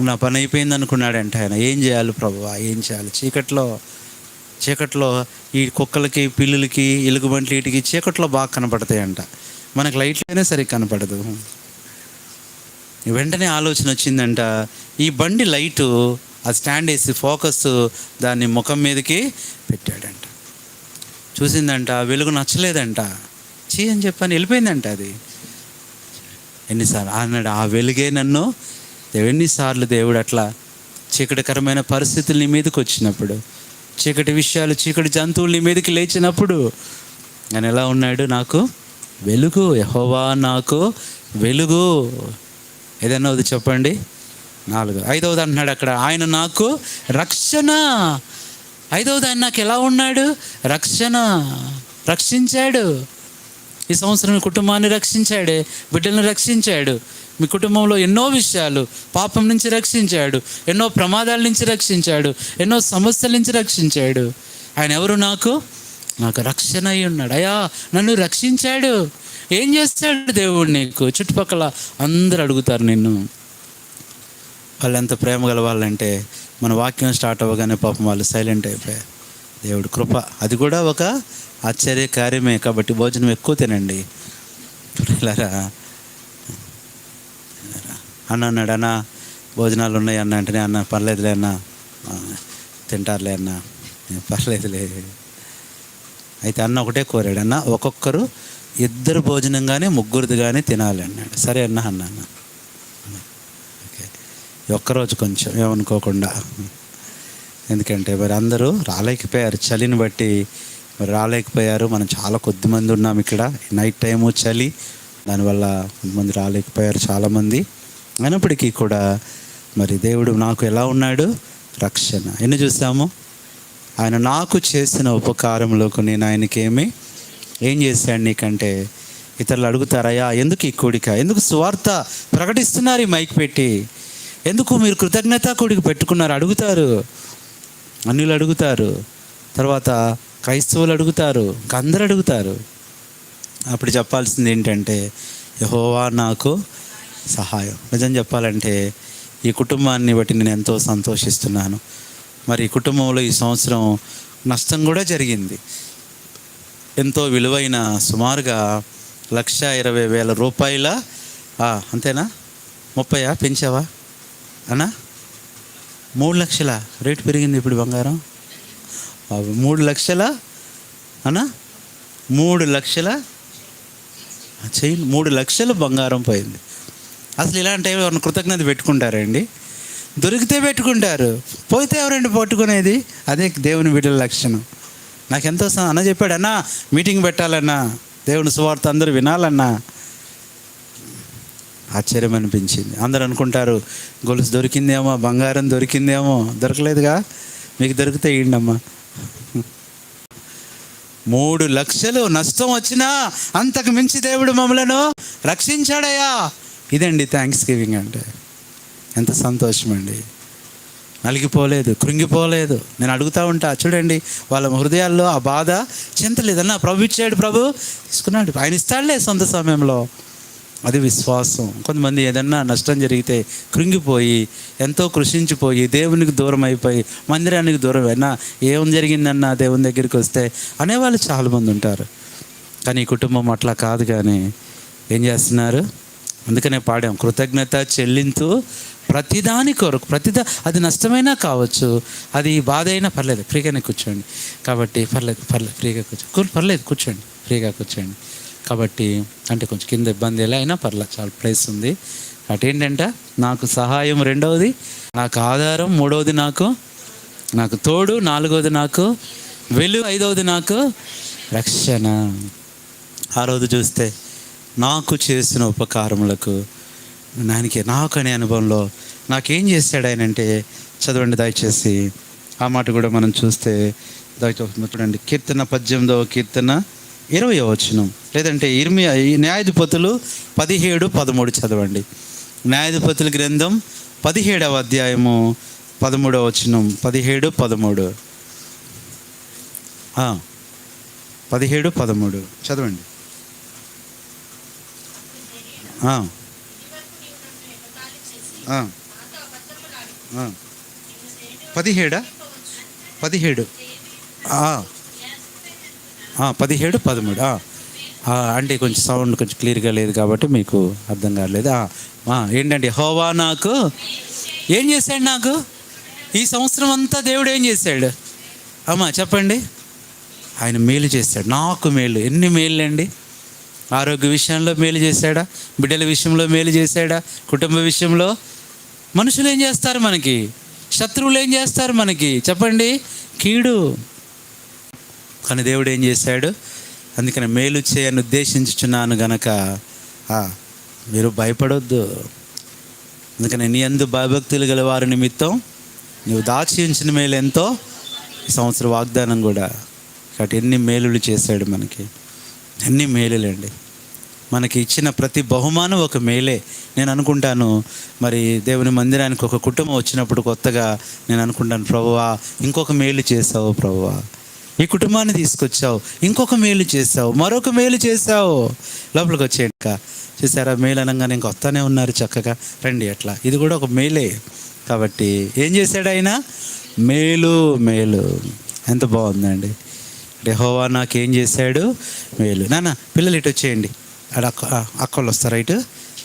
నా పని అయిపోయింది అనుకున్నాడంట ఆయన. ఏం చేయాలి ప్రభువా, ఏం చేయాలి? చీకట్లో ఈ కుక్కలకి, పిల్లులకి, ఎలుగుబంట్లు వీటికి చీకట్లో బాగా కనపడతాయంట. మనకు లైట్లైనా సరిగ్గా కనపడదు. వెంటనే ఆలోచన వచ్చిందంట, ఈ బండి లైటు అది స్టాండ్ వేసి ఫోకస్ దాన్ని ముఖం మీదకి పెట్టాడంట. చూసిందంట, వెలుగు నచ్చలేదంట. చీ అని చెప్పని వెళ్ళిపోయిందంట. అది ఎన్నిసార్లు అన్నాడు, ఆ వెలుగే నన్ను. ఎన్నిసార్లు దేవుడు అట్లా చీకటికరమైన పరిస్థితులు నీ మీదకి వచ్చినప్పుడు, చీకటి విషయాలు, చీకటి జంతువులు నీ మీదకి లేచినప్పుడు ఆయన ఎలా ఉన్నాడు? నాకు వెలుగు, యెహోవా నాకు వెలుగు. ఏదన్నా అది చెప్పండి. 4. 5వది అంటున్నాడు అక్కడ, ఆయన నాకు రక్షణ. 5వది ఆయన నాకు ఎలా ఉన్నాడు? రక్షించాడు. ఈ సంవత్సరం కుటుంబాన్ని రక్షించాడే, బిడ్డలను రక్షించాడు. మీ కుటుంబంలో ఎన్నో విషయాలు, పాపం నుంచి రక్షించాడు, ఎన్నో ప్రమాదాల నుంచి రక్షించాడు, ఎన్నో సమస్యల నుంచి రక్షించాడు. ఆయన ఎవరు? నాకు రక్షణ అయి ఉన్నాడు. అయ్యా నన్ను రక్షించాడు. ఏం చేస్తాడు దేవుడు నీకు? చుట్టుపక్కల అందరూ అడుగుతారు నిన్ను. వాళ్ళు ఎంత ప్రేమ గల వాళ్ళంటే మన వాక్యం స్టార్ట్ అవ్వగానే పాపం వాళ్ళు సైలెంట్ అయిపోయారు. దేవుడు కృప, అది కూడా ఒక ఆశ్చర్య కార్యమే. కాబట్టి భోజనం ఎక్కువ తినండి. ఇలారా అన్న అన్నాడు, అన్న భోజనాలు ఉన్నాయి అన్న అంటే, అన్న పర్లేదులే అన్న, తింటారులే అన్న, పర్లేదులే. అయితే అన్న ఒకటే కోరాడు, అన్న ఒక్కొక్కరు 2 భోజనం కానీ 3 కానీ తినాలి అన్నాడు. సరే అన్న. ఓకే, ఒక్కరోజు కొంచెం ఏమనుకోకుండా, ఎందుకంటే మరి అందరూ రాలేకపోయారు, చలిని బట్టి మరి రాలేకపోయారు. మనం చాలా కొద్దిమంది ఉన్నాం ఇక్కడ, నైట్ టైము చలి, దానివల్ల కొంతమంది రాలేకపోయారు చాలామంది. అయినప్పటికీ కూడా మరి దేవుడు నాకు ఎలా ఉన్నాడు? రక్షణ. ఎన్ని చూసాము? ఆయన నాకు చేసిన ఉపకారంలోకి నేను ఆయనకేమి ఏం చేశాడు నీకంటే? ఇతరులు అడుగుతారయ్యా, ఎందుకు ఈ కూడిక, ఎందుకు సువార్త ప్రకటిస్తున్నారు ఈ మైక్ పెట్టి, ఎందుకు మీరు కృతజ్ఞతా కూడిక పెట్టుకున్నారు? అడుగుతారు, అన్యులు అడుగుతారు, తర్వాత క్రైస్తవులు అడుగుతారు, ఇంకా అందరూ అడుగుతారు. అప్పుడు చెప్పాల్సింది ఏంటంటే, యెహోవా నాకు సహాయం. నిజం చెప్పాలంటే ఈ కుటుంబాన్ని బట్టి నేను ఎంతో సంతోషిస్తున్నాను. మరి ఈ కుటుంబంలో ఈ సంవత్సరం నష్టం కూడా జరిగింది. ఎంతో విలువైన సుమారుగా 1,20,000 రూపాయల, అంతేనా? 30 పెంచావా అన్నా? 3 లక్షల రేటు పెరిగింది ఇప్పుడు బంగారం. 3 లక్షల అన్నా, 3 లక్షల చైన్, 3 లక్షలు బంగారం పోయింది. అసలు ఇలాంటి ఎవరైనా కృతజ్ఞత పెట్టుకుంటారండి? దొరికితే పెట్టుకుంటారు, పోతే ఎవరండి పట్టుకునేది? అదే దేవుని బిడ్డల లక్షణం. నాకెంతో అన్న చెప్పాడు, అన్నా మీటింగ్ పెట్టాలన్నా, దేవుని సువార్త అందరూ వినాలన్నా. ఆశ్చర్యం అనిపించింది. అందరూ అనుకుంటారు గొలుసు దొరికిందేమో, బంగారం దొరికిందేమో. దొరకలేదుగా, మీకు దొరికితే ఇయ్యండమ్మా. 3 లక్షలు నష్టం వచ్చినా అంతకు మించి దేవుడు మమ్మలను రక్షించాడయ్యా. ఇదండి థ్యాంక్స్ గివింగ్ అంటే. ఎంత సంతోషం అండి. నలిగిపోలేదు, కృంగిపోలేదు. నేను అడుగుతూ ఉంటా, చూడండి వాళ్ళ హృదయాల్లో ఆ బాధ, చింత లేదన్నా. ప్రభు ఇచ్చాడు, ప్రభు తీసుకున్నాడు, ఆయన ఇస్తాడులే సొంత సమయంలో. అది విశ్వాసం. కొంతమంది ఏదన్నా నష్టం జరిగితే కృంగిపోయి, ఎంతో కృషించిపోయి, దేవునికి దూరం అయిపోయి, మందిరానికి దూరం అయినా, ఏం జరిగిందన్నా దేవుని దగ్గరికి వస్తే అనేవాళ్ళు చాలామంది ఉంటారు. కానీ ఈ కుటుంబం అట్లా కాదు. కానీ ఏం చేస్తున్నారు? అందుకనే పాడాం, కృతజ్ఞత చెల్లింతు ప్రతిదాని కొరకు. అది నష్టమైనా కావచ్చు, అది బాధ అయినా పర్లేదు, ఫ్రీగానే కూర్చోండి. కాబట్టి పర్లేదు ఫ్రీగా పర్లేదు కూర్చోండి, ఫ్రీగా కూర్చోండి. కాబట్టి అంటే కొంచెం కింద ఇబ్బంది ఎలా అయినా పర్లేదు, చాలా ప్లేస్ ఉంది. అటేంటంట, నాకు సహాయం 2వది, నాకు ఆధారం 3వది, నాకు తోడు 4వది, నాకు వెలుగు 5వది, నాకు రక్షణ. 6వది చూస్తే, నాకు చేసిన ఉపకారములకు నాకు అనే అనుభవంలో నాకేం చేశాడు ఆయన అంటే, చదవండి దయచేసి ఆ మాట కూడా మనం చూస్తే. చూడండి, కీర్తన 18వ కీర్తన 20వ వచనం, లేదంటే న్యాయాధిపతులు 17:13 చదవండి. న్యాయాధిపతుల గ్రంథం 17వ అధ్యాయము 13వ వచనం. 17:13 17:13 చదవండి. 17 17 17 13 అంటే కొంచెం సౌండ్ కొంచెం క్లియర్గా లేదు కాబట్టి మీకు అర్థం కాలేదు. ఏంటంటే యెహోవా నాకు ఏం చేశాడు? నాకు ఈ సంవత్సరం అంతా దేవుడు ఏం చేశాడు అమ్మా చెప్పండి? ఆయన మేలు చేశాడు, నాకు మేలు. ఎన్ని మేలు అండి! ఆరోగ్య విషయంలో మేలు చేశాడా? బిడ్డల విషయంలో మేలు చేశాడా? కుటుంబ విషయంలో? మనుషులు ఏం చేస్తారు మనకి? శత్రువులు ఏం చేస్తారు మనకి? చెప్పండి, కీడు. కానీ దేవుడు ఏం చేశాడు? అందుకని మేలు చేయని ఉద్దేశించుచున్నాను గనక మీరు భయపడొద్దు. అందుకని నీ యందు భయభక్తులు గల వారి నిమిత్తం నువ్వు దాచి ఉంచిన మేలు ఎంతో, ఈ సంవత్సరం వాగ్దానం కూడా. కాబట్టి ఎన్ని మేలులు చేశాడు మనకి, ఎన్ని మేలులండి. మనకి ఇచ్చిన ప్రతి బహుమానం ఒక మేలే. నేను అనుకుంటాను, మరి దేవుని మందిరానికి ఒక కుటుంబం వచ్చినప్పుడు కొత్తగా నేను అనుకుంటాను, ప్రభువా ఇంకొక మేలు చేసావు, ప్రభువా ఈ కుటుంబాన్ని తీసుకొచ్చావు, ఇంకొక మేలు చేసావు, మరొక మేలు చేసావు. లోపలికి వచ్చేయక చూసారా, మేలు అనగానే ఇంక వస్తానే ఉన్నారు చక్కగా, రండి అట్లా. ఇది కూడా ఒక మేలే. కాబట్టి ఏం చేశాడు ఆయన? మేలు మేలు. ఎంత బాగుందండి. యెహోవా నాకేం చేశాడు? మేలు. నాన్న పిల్లలు ఇటు వచ్చేయండి, అక్కడ అక్కలు వస్తారు ఇటు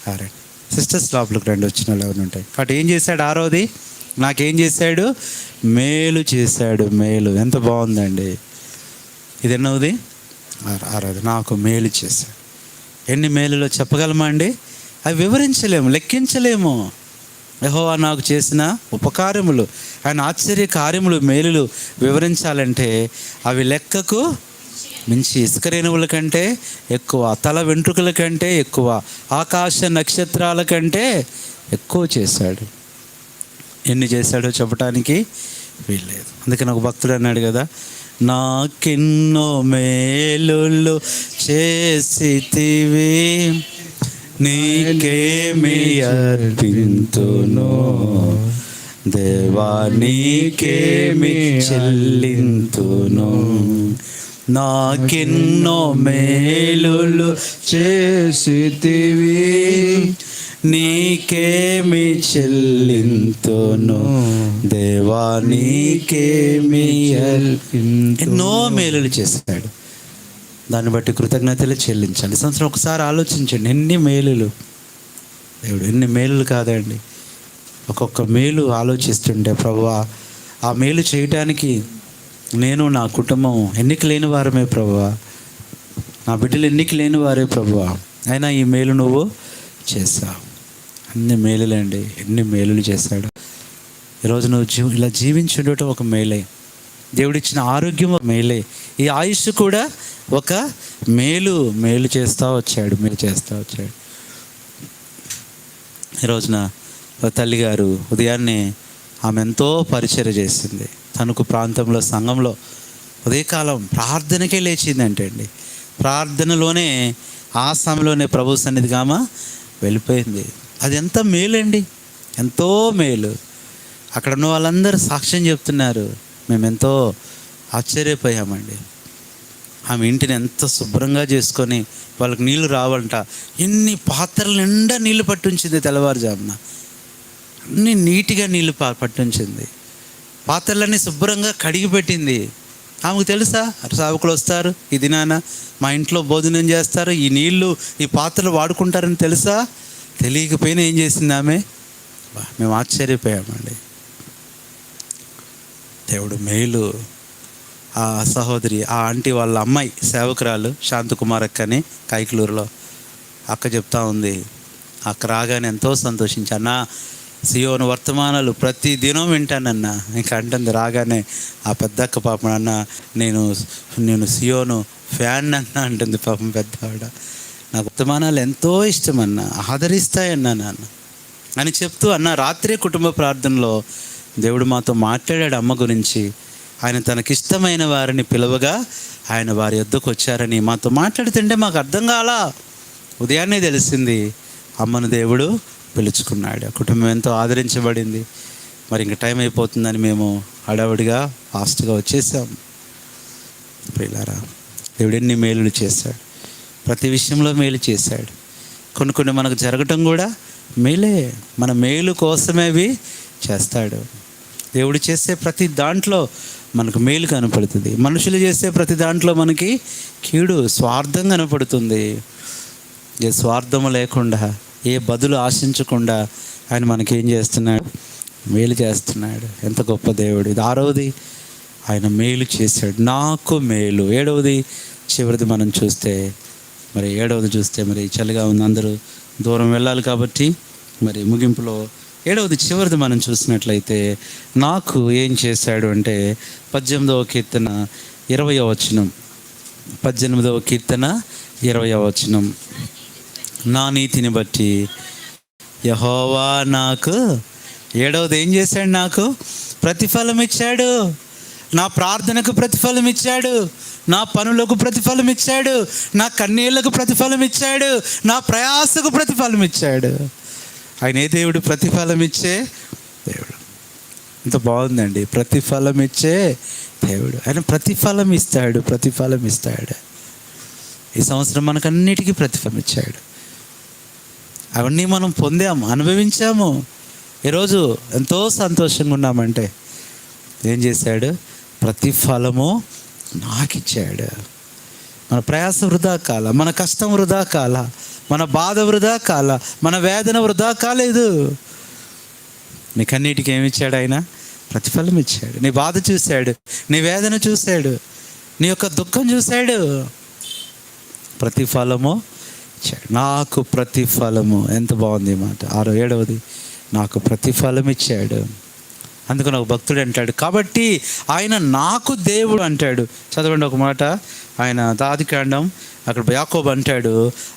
రండి. సిస్టర్స్ లోపలికి రండి, వచ్చిన వాళ్ళు ఎవరు ఉంటాయి. కాబట్టి ఏం చేశాడు? ఆరోది నాకేం చేశాడు? మేలు చేశాడు. మేలు ఎంత బాగుందండి. ఇది ఎన్నోది? ఆరోది నాకు మేలు చేశాడు. ఎన్ని మేలులో చెప్పగలమా అండి? అవి వివరించలేము, లెక్కించలేము. యెహోవా నాకు చేసిన ఉపకారములు, ఆయన ఆశ్చర్య కార్యములు, మేలులు వివరించాలంటే అవి లెక్కకు మించి, ఇసుక రేణువుల కంటే ఎక్కువ, తల వెంట్రుకల కంటే ఎక్కువ, ఆకాశ నక్షత్రాల కంటే ఎక్కువ చేశాడు. ఎన్ని చేశాడో చెప్పడానికి వీల్లేదు. అందుకని ఒక భక్తుడు అన్నాడు కదా, నాకెన్నో మేలులు చేసితివి, నీకేమి అర్పింతును, దేవా నీకేమి చెల్లింతును. నాకెన్నో మేలులు చేసితివి, నీకేమి చెల్లింతును, దేవా నీకేమి అర్పింతును. ఎన్నో మేలులు చేశాడు, దాన్ని బట్టి కృతజ్ఞతలు చెల్లించాలి. సంవత్సరం ఒకసారి ఆలోచించండి, ఎన్ని మేలులు దేవుడు, ఎన్ని మేలులు కాదండి. ఒక్కొక్క మేలు ఆలోచిస్తుంటే ప్రభువా ఆ మేలు చేయటానికి నేను నా కుటుంబం ఎన్నిక లేని వారమే ప్రభువా, నా బిడ్డలు ఎన్నిక లేని వారే ప్రభువా, అయినా ఈ మేలు నువ్వు చేశావు. అన్ని మేలులండి, ఎన్ని మేలులు చేశాడు. ఈరోజు నువ్వు ఇలా జీవించి ఉండటం ఒక మేలే. దేవుడిచ్చిన ఆరోగ్యం ఒక మేలే. ఈ ఆయుష్ కూడా ఒక మేలు. మేలు చేస్తూ వచ్చాడు, మేలు చేస్తూ వచ్చాడు. ఈరోజున తల్లిగారు ఉదయాన్నే ఆమె ఎంతో పరిచర్య చేసింది. తణుకు ప్రాంతంలో సంఘంలో ఉదయకాలం ప్రార్థనకే లేచిందంటే అండి, ప్రార్థనలోనే ఆ సమయంలోనే ప్రభు సన్నిధిగా ఆమె వెళ్ళిపోయింది. అది ఎంత మేలండి, ఎంతో మేలు. అక్కడ ఉన్న వాళ్ళందరూ సాక్ష్యం చెప్తున్నారు, మేమెంతో ఆశ్చర్యపోయామండి. ఆమె ఇంటిని ఎంత శుభ్రంగా చేసుకొని, వాళ్ళకి నీళ్ళు రావంట, ఎన్ని పాత్రల నిండా నీళ్ళు పట్టుంచింది. తెల్లవారుజామున అన్నీ నీట్గా నీళ్ళు పట్టుంచింది. పాత్రలన్నీ శుభ్రంగా కడిగి పెట్టింది. ఆమెకు తెలుసా, సేవకులు వస్తారు, ఈ దినాన మా ఇంట్లో భోజనం చేస్తారు, ఈ నీళ్ళు ఈ పాత్రలు వాడుకుంటారని తెలుసా? తెలియకపోయినా ఏం చేసింది ఆమె? మేము ఆశ్చర్యపోయామండి. దేవుడు మేలు. ఆ సహోదరి, ఆ ఆంటీ వాళ్ళ అమ్మాయి సేవకురాలు శాంతకుమార్ అక్క అని కైకలూరులో అక్క చెప్తా ఉంది. అక్క రాగానే ఎంతో సంతోషించి, అన్న సియోను వర్తమానాలు ప్రతి దినం వింటానన్నా. ఇంకా అంటుంది రాగానే ఆ పెద్దక్క పాపం, అన్న నేను సియోను ఫ్యాన్ అన్నా అంటుంది పాపం పెద్దవాడ. నాకు వర్తమానాలు ఎంతో ఇష్టం అన్న, ఆదరిస్తాయన్నా నాన్న అని చెప్తూ, అన్న రాత్రే కుటుంబ ప్రార్థనలో దేవుడు మాతో మాట్లాడాడు అమ్మ గురించి. ఆయన తనకిష్టమైన వారిని పిలవగా ఆయన వారి యొద్దకు వచ్చారని మాతో మాట్లాడుతుంటే మాకు అర్థం కాలా. ఉదయాన్నే తెలిసింది, అమ్మను దేవుడు పిలుచుకున్నాడు. ఆ కుటుంబం ఎంతో ఆదరించబడింది. మరి ఇంక టైం అయిపోతుందని మేము హడావుడిగా ఫాస్ట్గా వచ్చేసాం. ప్రియులారా, దేవుడు ఎన్ని మేలులు చేశాడు, ప్రతి విషయంలో మేలు చేశాడు. కొన్ని మనకు జరగటం కూడా మేలే. మన మేలు కోసమే అవి చేస్తాడు. దేవుడు చేసే ప్రతి దాంట్లో మనకు మేలు కనపడుతుంది. మనుషులు చేసే ప్రతి దాంట్లో మనకి కీడు, స్వార్థం కనపడుతుంది. ఏ స్వార్థము లేకుండా, ఏ బదులు ఆశించకుండా ఆయన మనకేం చేస్తున్నాడు? మేలు చేస్తున్నాడు. ఎంత గొప్ప దేవుడు! ఇది 6వది, ఆయన మేలు చేశాడు, నాకు మేలు. 7వది చివరిది మనం చూస్తే, మరి 7వది చూస్తే, మరి చలిగా ఉంది, అందరూ దూరం వెళ్ళాలి కాబట్టి మరి ముగింపులో 7వది చివరిది మనం చూసినట్లయితే, నాకు ఏం చేశాడు అంటే 18వ కీర్తన 20వ వచనం. 18వ కీర్తన 20వ వచనం. నా నీతిని బట్టి యెహోవా నాకు 7వది ఏం చేశాడు? నాకు ప్రతిఫలం ఇచ్చాడు. నా ప్రార్థనకు ప్రతిఫలం ఇచ్చాడు, నా పనులకు ప్రతిఫలం ఇచ్చాడు, నా కన్నీళ్లకు ప్రతిఫలం ఇచ్చాడు, నా ప్రయాసకు ప్రతిఫలం ఇచ్చాడు. ఆయన ఏ దేవుడు? ప్రతిఫలం ఇచ్చే దేవుడు. ఎంత బాగుందండి! ప్రతిఫలం ఇచ్చే దేవుడు. ఆయన ప్రతిఫలం ఇస్తాడు, ప్రతిఫలం ఇస్తాడు. ఈ సంవత్సరం మనకన్నిటికీ ప్రతిఫలం ఇచ్చాడు. అవన్నీ మనం పొందాము, అనుభవించాము. ఈరోజు ఎంతో సంతోషంగా ఉన్నామంటే ఏం చేశాడు? ప్రతిఫలము నాకు ఇచ్చాడు. మన ప్రయాస వృధా కాల, మన కష్టం వృధా కాల, మన బాధ వృధా కాల, మన వేదన వృధా కాలేదు. నీకన్నిటికీ ఏమి ఇచ్చాడు? ఆయన ప్రతిఫలం ఇచ్చాడు. నీ బాధ చూశాడు, నీ వేదన చూశాడు, నీ యొక్క దుఃఖం చూశాడు, ప్రతిఫలము ఇచ్చాడు. నాకు ప్రతిఫలము. ఎంత బాగుంది ఈ మాట! 7వది, నాకు ప్రతిఫలం ఇచ్చాడు. అందుకని ఒక భక్తుడు అంటాడు, కాబట్టి ఆయన నాకు దేవుడు అంటాడు. చదవండి ఒక మాట. ఆయన ఆదికాండం, అక్కడ యాకోబు అంటాడు,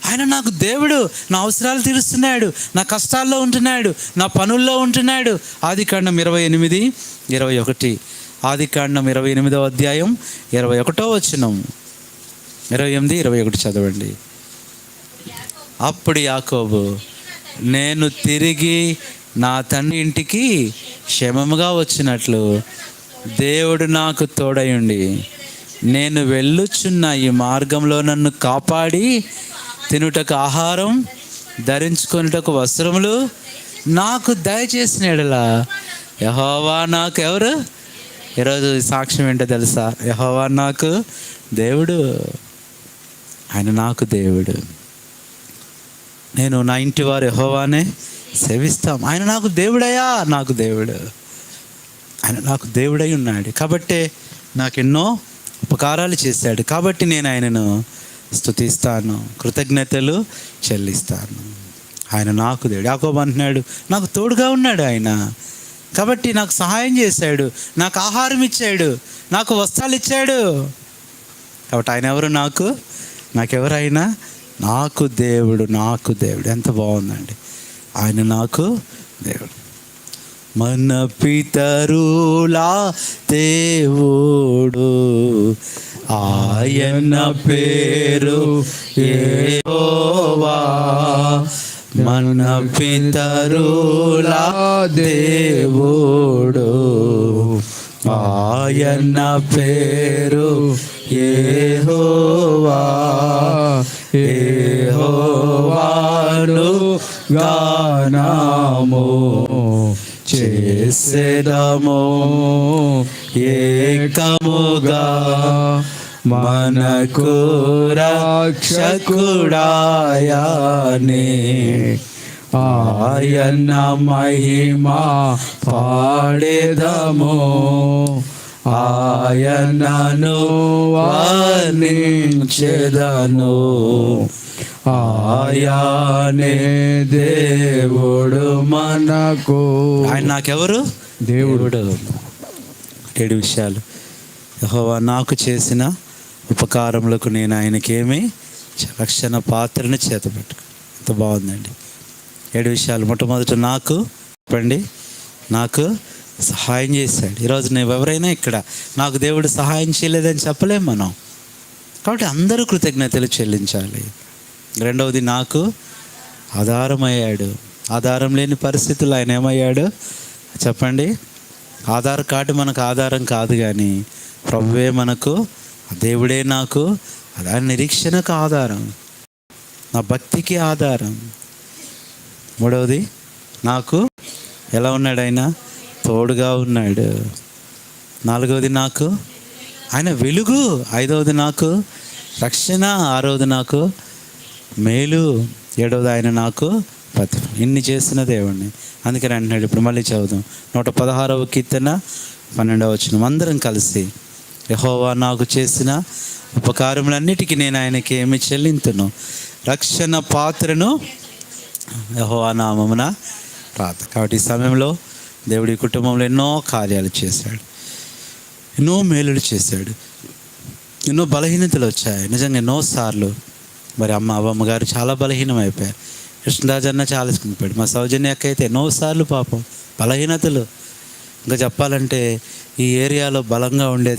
ఆయన నాకు దేవుడు, నా అవసరాలు తీరుస్తున్నాడు, నా కష్టాల్లో ఉంటున్నాడు, నా పనుల్లో ఉంటున్నాడు. ఆదికాండం 28:21. ఆదికాండం 28వ అధ్యాయం 21వ వచనం. 28:21 చదవండి. అప్పుడు యాకోబు, నేను తిరిగి నా తండ్రి ఇంటికి క్షేమముగా వచ్చినట్లు దేవుడు నాకు తోడయుండి నేను వెళ్ళుచున్న ఈ మార్గంలో నన్ను కాపాడి తినుటకు ఆహారం, ధరించుకొనుటకు వస్త్రములు నాకు దయచేసిన యెడల యెహోవా నాకు ఎవరు? ఈరోజు సాక్ష్యం ఏంటో తెలుసా? యెహోవా నాకు దేవుడు. ఆయన నాకు దేవుడు. నేను నా ఇంటి వారు యెహోవానే సేవిస్తాం. ఆయన నాకు దేవుడయ్యా, నాకు దేవుడు. ఆయన నాకు దేవుడై ఉన్నాడు కాబట్టే నాకు ఎన్నో ఉపకారాలు చేశాడు. కాబట్టి నేను ఆయనను స్తుతిస్తాను, కృతజ్ఞతలు చెల్లిస్తాను. ఆయన నాకు దేవుడు. యాకోబు అంటున్నాడు, నాకు తోడుగా ఉన్నాడు ఆయన, కాబట్టి నాకు సహాయం చేశాడు, నాకు ఆహారం ఇచ్చాడు, నాకు వస్త్రాలు ఇచ్చాడు. కాబట్టి ఆయన ఎవరు? నాకెవరైనా నాకు దేవుడు, నాకు దేవుడు. ఎంత బాగుందండి! ఆయన నాకు దేవుడు. మన పితరులా దేవుడు, ఆయన పేరు యెహోవా. మన పితరులా దేవుడు, ఆయన పేరు యెహోవా. యెహోవాను గానము చేసేదము ఏకముగా, మనకు రక్షకుడాయనే. ఆయన మహిమా పాడేదము, ఆయనను వర్ణించెదను. ఆయనే దేవుడు మనకు. ఆయన నాకెవరు? దేవుడు. 7 విషయాలు. యెహోవా నాకు చేసిన ఉపకారములకు నేను ఆయనకేమి రక్షణ పాత్రను చేతపెట్టుకు. ఎంత బాగుందండి! 7 విషయాలు. మొట్టమొదట నాకు చెప్పండి, నాకు సహాయం చేశాడు. ఈరోజు నువ్వు ఎవరైనా ఇక్కడ నాకు దేవుడు సహాయం చేయలేదని చెప్పలేం మనం. కాబట్టి అందరూ కృతజ్ఞతలు చెల్లించాలి. రెండవది, నాకు ఆధారమయ్యాడు. ఆధారం లేని పరిస్థితుల్లో ఆయన ఏమయ్యాడు చెప్పండి? ఆధార్ కార్డు మనకు ఆధారం కాదు, కానీ ప్రభువే మనకు, దేవుడే నాకు అలా నిరీక్షణకు ఆధారం, నా భక్తికి ఆధారం. మూడవది, నాకు ఎలా ఉన్నాడు ఆయన? తోడుగా ఉన్నాడు. 4వది నాకు ఆయన వెలుగు. 5వది నాకు రక్షణ. 6వది నాకు మేలు. 7వది ఆయన నాకు ప్రతిఫలం. ఇన్ని చేసిన దేవుణ్ణి. అందుకని అంటున్నాడు. ఇప్పుడు మళ్ళీ చదువుదాం. 116వ కీర్తన 12వ వచనం. అందరం కలిసి యెహోవా నాకు చేసిన ఉపకారములన్నిటికీ నేను ఆయనకి ఏమి చెల్లింతును. రక్షణ పాత్రను యెహోవా నామమున ప్రార్థన. కాబట్టి ఈ సమయంలో దేవుడి కుటుంబంలో ఎన్నో కార్యాలు చేశాడు, ఎన్నో మేలులు చేశాడు, ఎన్నో బలహీనతలు వచ్చాయి. నిజంగా ఎన్నోసార్లు మరి అవ్వమ్మ గారు చాలా బలహీనమైపోయారు. కృష్ణరాజు అన్న చాలా చనిపోయాడు. మా సౌజన్య అక్క అయితే ఎన్నోసార్లు పాపం బలహీనతలు. ఇంకా చెప్పాలంటే ఈ ఏరియాలో బలంగా ఉండేది